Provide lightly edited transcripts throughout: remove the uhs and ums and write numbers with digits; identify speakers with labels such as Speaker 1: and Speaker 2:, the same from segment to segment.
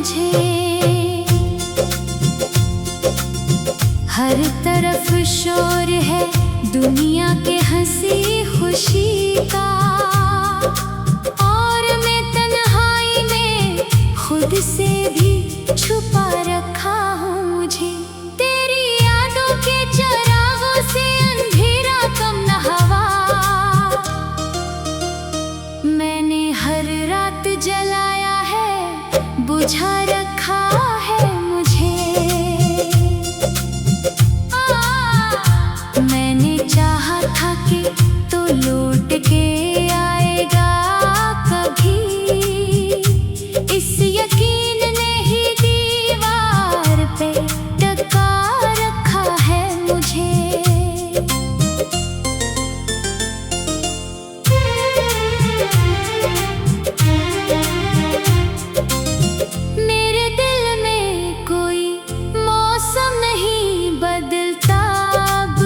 Speaker 1: मुझे। हर तरफ शोर है दुनिया के हंसी खुशी का, और मैं तन्हाई में खुद से भी छुपा रखा हूँ मुझे। तेरी यादों के चरागों से अंधेरा कम न हवा, मैंने हर रात जलाया है बुझा रखा है मुझे। मैंने चाहा था कि तो लौट के आएगा कभी, इस यकीन ने ही दीवार पे टका रखा है मुझे। मेरे दिल में कोई मौसम नहीं बदलता अब,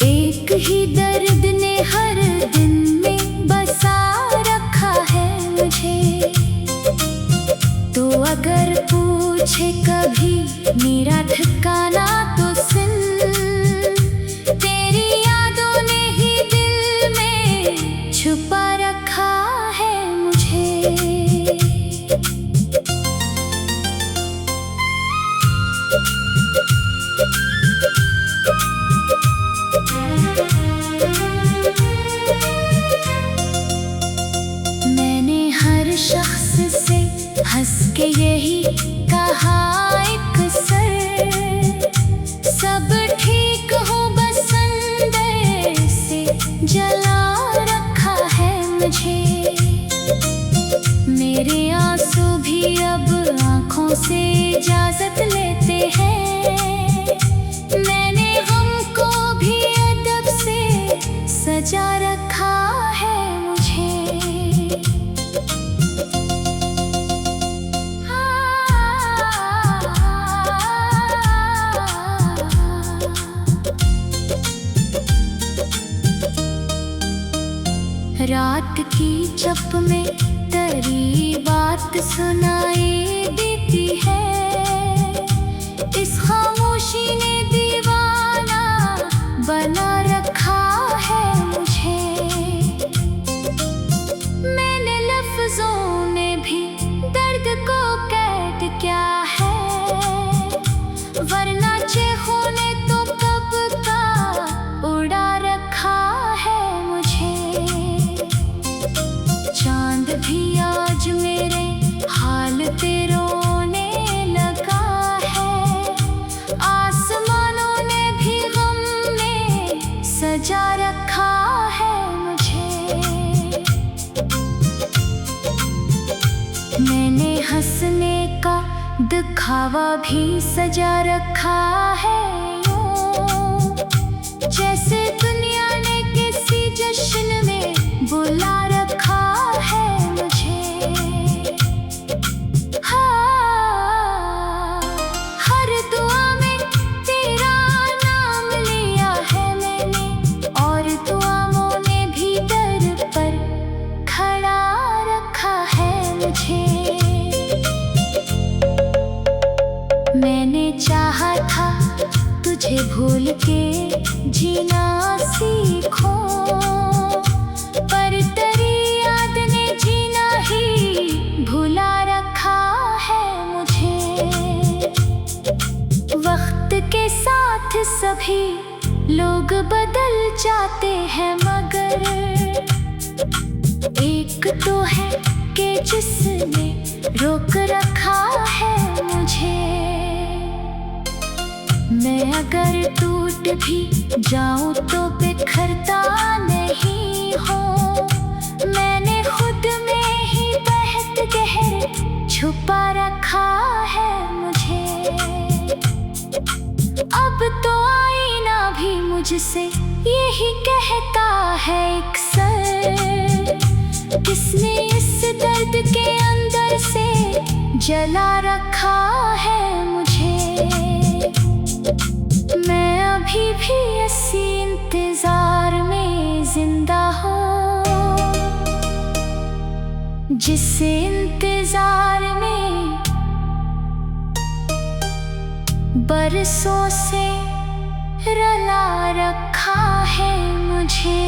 Speaker 1: एक ही दर्द ने हर दिन में बसा रखा है मुझे। तो अगर पूछे कभी मेरा ठिकाना तो सुन, तेरी यादों ने ही दिल में छुपा रखा है मुझे। मैंने हर शख्स से हंस के यही कहा अक्सर, सब ठीक हो बस अंदर से जला रखा है मुझे। मेरे आंसू भी अब आँखों से इजाजत लेते हैं, मैंने गम को भी अदब से सजा रखा है मुझे। रात की चुप में तेरी बात सुनाई देती है, इस खामोशी ने दीवाना बना रखा है मुझे। मैंने लफ्जों में भी दर्द को कैद किया है, वरना चेखों ने तो कब का उड़ा रखा है मुझे। चांद भी आज मेरे हाल पे रोने लगा है, आसमानों ने भी गम में सजा रखा है मुझे। मैंने हंसने का दिखावा भी सजा रखा है यूं, जैसे दुनिया ने किसी जश्न में बुला रखा है मुझे। हाँ, हर दुआ में तेरा नाम लिया है मैंने, और दुआओं ने भी दर पर खड़ा रखा है मुझे। मैंने चाहा था तुझे भूल के जीना सीखो, पर तेरी याद ने जीना ही भुला रखा है मुझे। वक्त के साथ सभी लोग बदल जाते हैं, मगर एक तो है कि जिसने रोक रखा है मुझे। मैं अगर टूट भी जाऊं तो बिखरता नहीं हूँ, मैंने खुद में ही बहत गहरे छुपा रखा है मुझे। अब तो आईना भी मुझसे यही कहता है अक्सर, किसने इस दर्द के अंदर से जला रखा है मुझे। मैं अभी भी इसी इंतजार में जिंदा हूँ। जिसे इंतजार में बरसों से रला रखा है मुझे।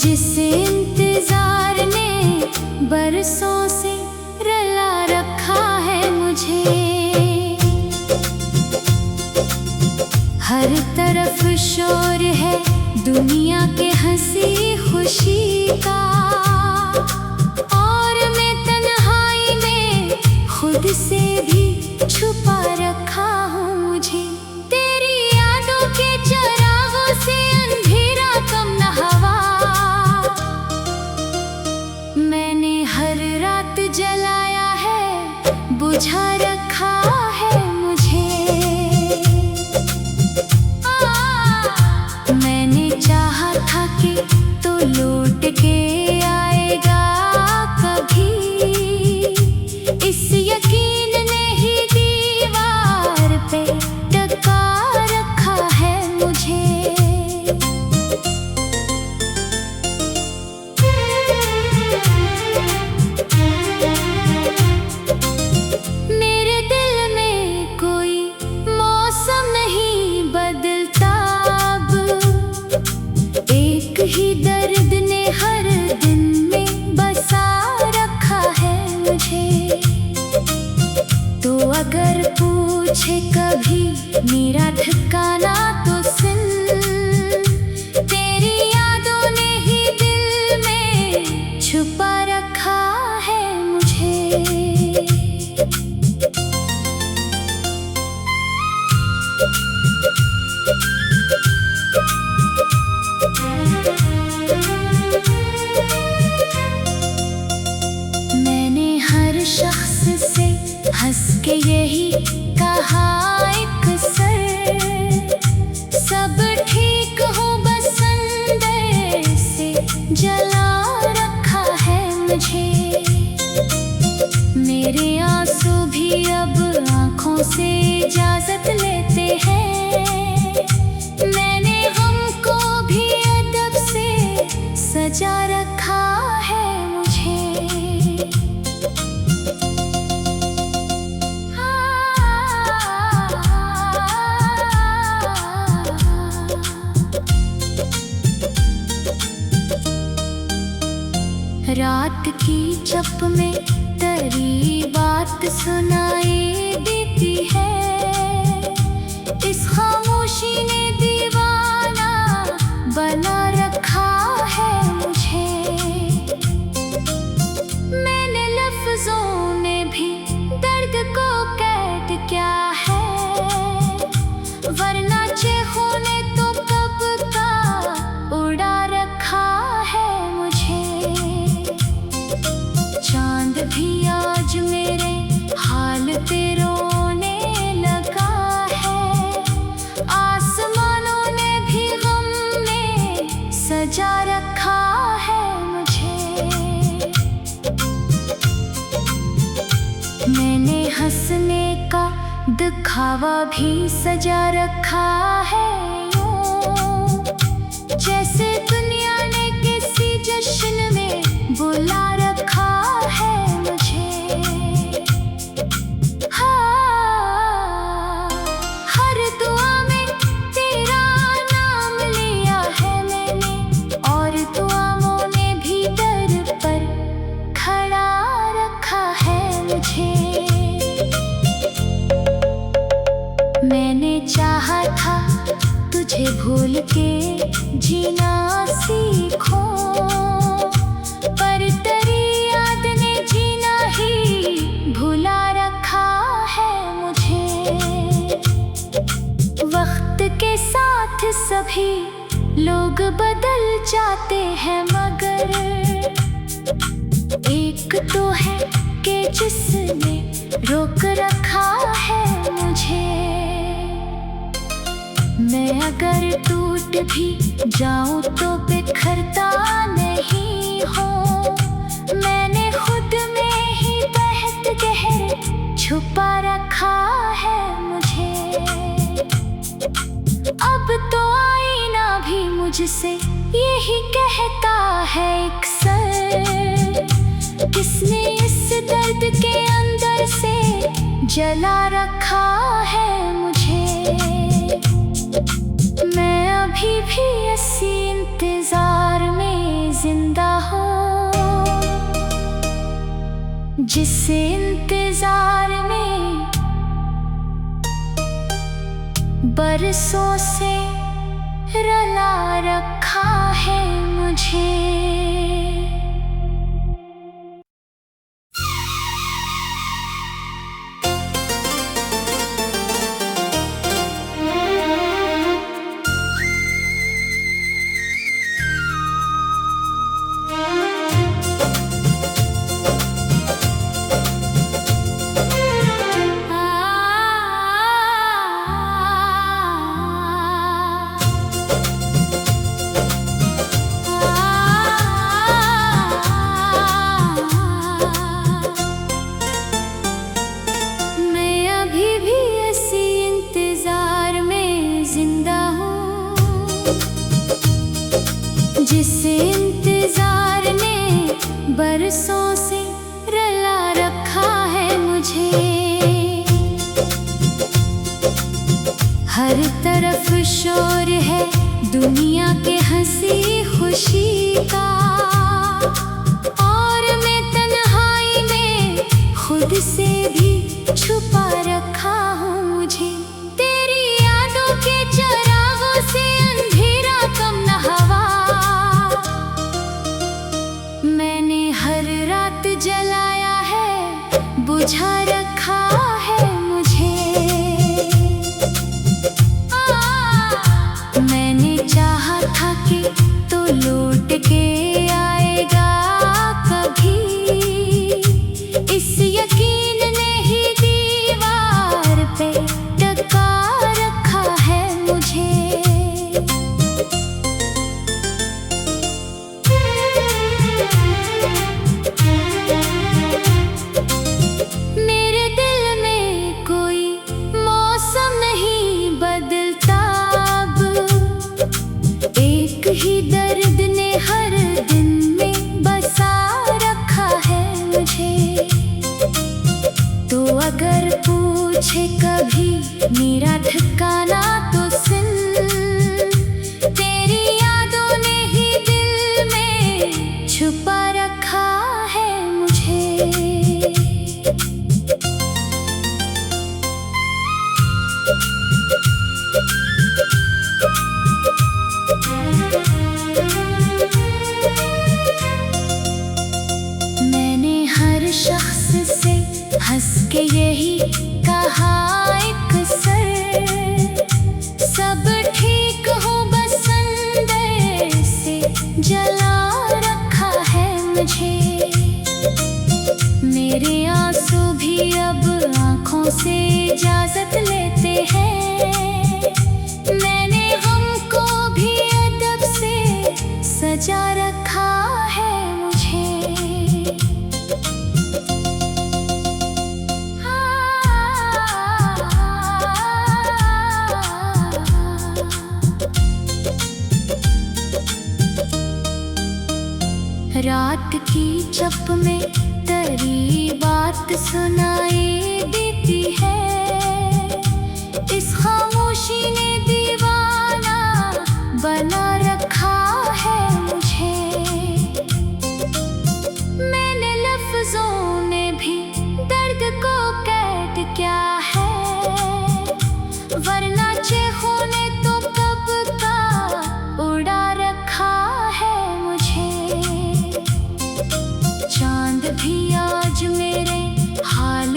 Speaker 1: जिसे इंतजार ने बरसों से रला रखा है मुझे। हर तरफ शोर है दुनिया के हंसी खुशी का, और मैं तन्हाई में खुद से भी छुपा रखा हूँ मुझे। तेरी यादों के चरागों से अंधेरा कम न हवा, मैंने हर रात जलाया है, बुझा रखा है मुझे। मैंने चाहा था कि तो लौट के आएगा कभी, इस यकीन ने ही दीवार पे टका रखा है मुझे। ही दर्द ने हर दिन में बसा रखा है मुझे। तो अगर पूछे कभी मेरा ठिकाना तो सुन, तेरी यादों ने ही दिल में छुपा रखा है मुझे। मैंने हर शख्स से हंस के यही कहा एक सर, सब ठीक हो बस अंदर से जला रखा है मुझे। मेरे आंसू भी अब आँखों से इजाजत लेते हैं, मैंने गम को भी अदब से सजा रखा है मुझे। रात की चप में तेरी बात सुनाई देती है, इस खामोशी ने दीवाना बना रखा है मुझे। मैंने लफ्जों में भी दर्द को कैद किया है, वरना चेखों ने तो कब का उड़ा रखा है मुझे। चांद भी आज मेरे हाल पे रोने लगा है, आसमानों ने भी गम में सजा रखा है मुझे। मैंने हंसने का दिखावा भी सजा रखा है यूं, जैसे दुनिया ने किसी जश्न में बुला रखा है मुझे। हाँ, हर दुआ में तेरा नाम लिया है मैंने, और दुआओं ने भी दर पर खड़ा रखा है मुझे। मैंने चाहा था तुझे भूल के जीना सीखूं, पर तेरी याद ने जीना ही बदल जाते हैं, मगर एक तो है कि जिसने रोक रखा है मुझे। मैं अगर टूट भी जाऊं तो बिखरता नहीं हूँ। मैंने खुद में ही तहत गहरे छुपा रखा है मुझे। अब तो आईना भी मुझसे यही कहता है अक्सर, किसने इस दर्द के अंदर से जला रखा है मुझे। मैं अभी भी इसी इंतजार में जिंदा हूँ, जिस इंतजार में बरसों से रला रखा है मुझे। जिस इंतजार ने बरसों से रला रखा है मुझे। हर तरफ शोर है दुनिया के हंसी खुशी का, और मैं तन्हाई में खुद से भी छुपा रखा हूँ मुझे। तेरी यादों के चरागों से अंधेरा कम न हवा, मैंने हर रात जलाया है, बुझा रखा है मुझे। मैंने चाहा था कि तो लौट के आएगा कभी, इस यकीन ने ही दीवार पे टका रखा है मुझे। ही दर्द ने हर दिन में बसा रखा है मुझे। तो अगर पूछे कभी मेरा ठिकाना तो सुन, तेरी यादों ने ही दिल में छुपा रखा है मुझे। मैंने हर शख्स से हंस के यही कहा अक्सर, सब ठीक हो बस अंदर से जला रखा है मुझे। मेरे आंसू भी अब आँखों से इजाजत लेते हैं। मैंने हमको भी अदब से सजा रखा है मुझे। रात की चप में तेरी बात सुनाई देती है, इस खामोशी ने दीवाना बना रखा है मुझे। मैंने लफ्जों में भी दर्द को कैद किया है, वरना चेखों ने तो कब का उड़ा रखा है मुझे। चांद भी आज मेरे हाल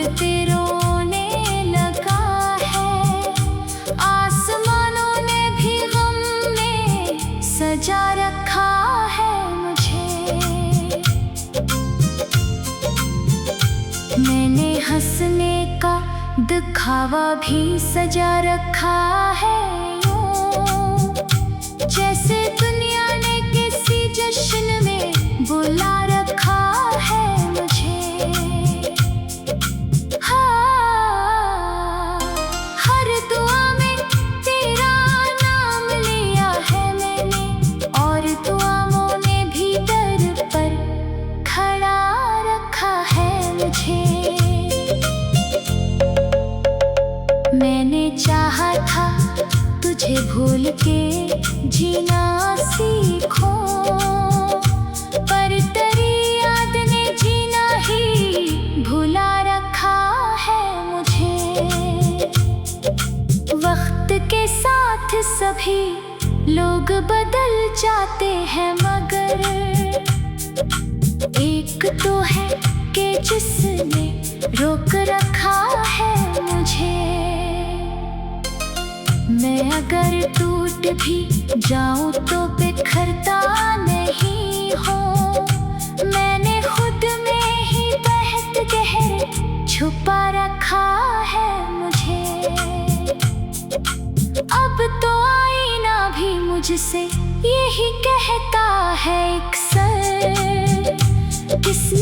Speaker 1: हंसने का दिखावा भी सजा रखा है यूं, जैसे दुनिया ने किसी जश्न में बुला रखा है मुझे। हाँ, हर दुआ में तेरा नाम लिया है मैंने, और दुआओं ने भी दर पर खड़ा रखा है मुझे। मैंने चाहा था तुझे भूल के जीना सीखूं, पर तेरी याद ने जीना ही भुला रखा है मुझे। वक्त के साथ सभी लोग बदल जाते हैं, मगर एक तो है कि जिसने रोक रखा है मुझे। मैं अगर टूट भी जाऊं तो बिखरता नहीं हूँ, मैंने खुद में ही बहत गहरे छुपा रखा है मुझे। अब तो आईना भी मुझसे यही कहता है अक्सर, किसने